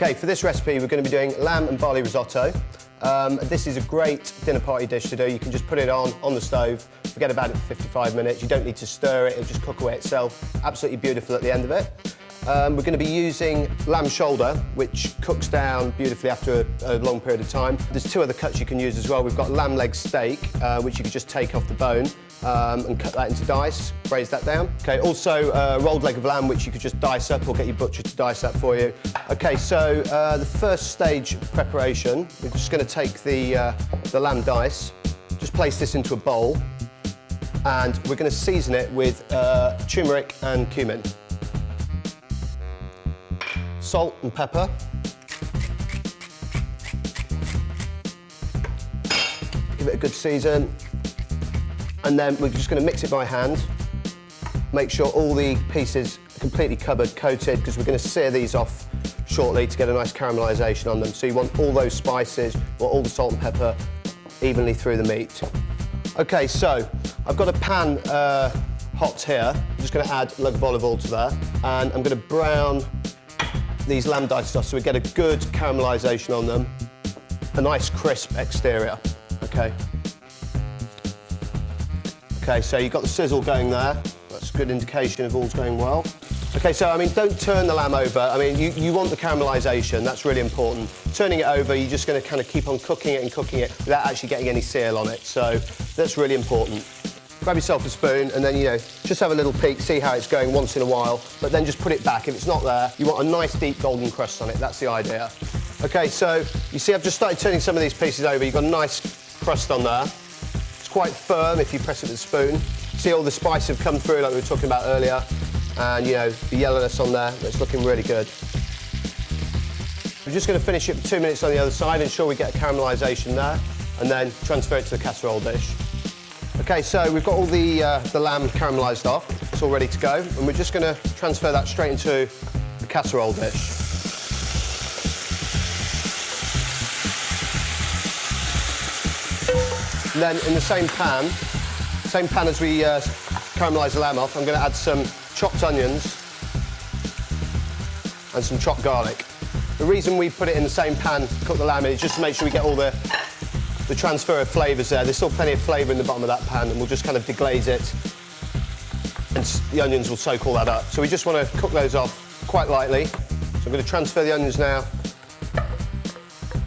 Okay, for this recipe we're going to be doing lamb and barley risotto. This is a great dinner party dish to do. You can just put it on the stove, forget about it for 55 minutes. You don't need to stir it, it'll just cook away itself. Absolutely beautiful at the end of it. We're going to be using lamb shoulder, which cooks down beautifully after a long period of time. There's two other cuts you can use as well. We've got lamb leg steak, which you can just take off the bone and cut that into dice, braise that down. Okay, also rolled leg of lamb, which you could just dice up or get your butcher to dice that for you. Okay, so the first stage of preparation, we're just going to take the lamb dice, just place this into a bowl, and we're going to season it with turmeric and cumin. Salt and pepper. Give it a good season. And then we're just going to mix it by hand. Make sure all the pieces are completely coated, because we're going to sear these off shortly to get a nice caramelisation on them. So you want all those spices, or all the salt and pepper evenly through the meat. Okay, so I've got a pan hot here. I'm just going to add a load of olive oil to that, and I'm going to brown these lamb dice off so we get a good caramelisation on them, a nice crisp exterior. Okay. Okay, so you've got the sizzle going there. That's a good indication of all's going well. Okay, so I mean, don't turn the lamb over. I mean, you want the caramelisation, that's really important. Turning it over, you're just going to kind of keep on cooking it and cooking it without actually getting any seal on it. So that's really important. Grab yourself a spoon and then, you know, just have a little peek, see how it's going once in a while, but then just put it back. If it's not there, you want a nice deep golden crust on it. That's the idea. Okay, so you see I've just started turning some of these pieces over. You've got a nice crust on there. It's quite firm if you press it with a spoon. See all the spice have come through like we were talking about earlier, and, you know, the yellowness on there, it's looking really good. We're just going to finish it for 2 minutes on the other side, ensure we get a caramelisation there, and then transfer it to the casserole dish. Okay, so we've got all the lamb caramelised off. It's all ready to go, and we're just going to transfer that straight into the casserole dish. And then in the same pan as we caramelise the lamb off, I'm going to add some chopped onions and some chopped garlic. The reason we put it in the same pan to cook the lamb is just to make sure we get all the transfer of flavours there. There's still plenty of flavour in the bottom of that pan, and we'll just kind of deglaze it, and the onions will soak all that up. So we just want to cook those off quite lightly. So I'm going to transfer the onions now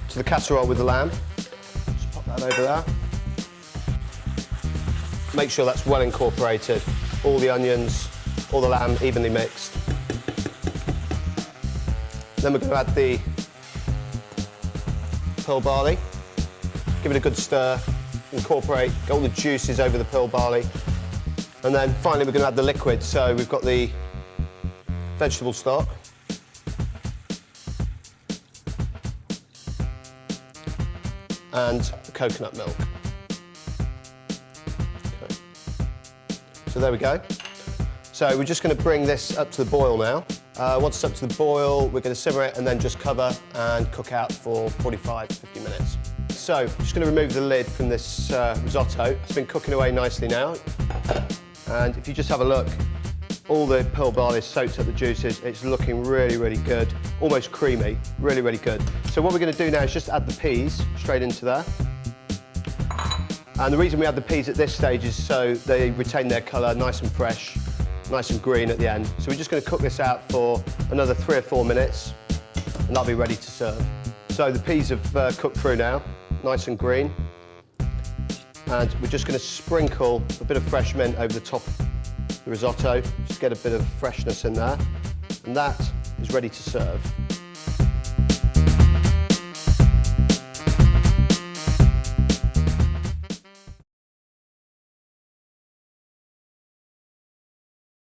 to the casserole with the lamb. Just pop that over there. Make sure that's well incorporated. All the onions, all the lamb evenly mixed. Then we're going to add the pearl barley. Give it a good stir, incorporate, get all the juices over the pearl barley. And then finally we're going to add the liquid. So we've got the vegetable stock. And the coconut milk. Okay. So there we go. So we're just going to bring this up to the boil now. Once it's up to the boil, we're going to simmer it and then just cover and cook out for 45 to 50 minutes. So, I'm just going to remove the lid from this risotto. It's been cooking away nicely now. And if you just have a look, all the pearl barley has soaked up the juices. It's looking really, really good. Almost creamy. Really, really good. So what we're going to do now is just add the peas straight into there. And the reason we add the peas at this stage is so they retain their colour nice and fresh, nice and green at the end. So we're just going to cook this out for another 3 or 4 minutes, and that'll be ready to serve. So the peas have cooked through now. Nice and green, and we're just going to sprinkle a bit of fresh mint over the top of the risotto, just get a bit of freshness in there, and that is ready to serve.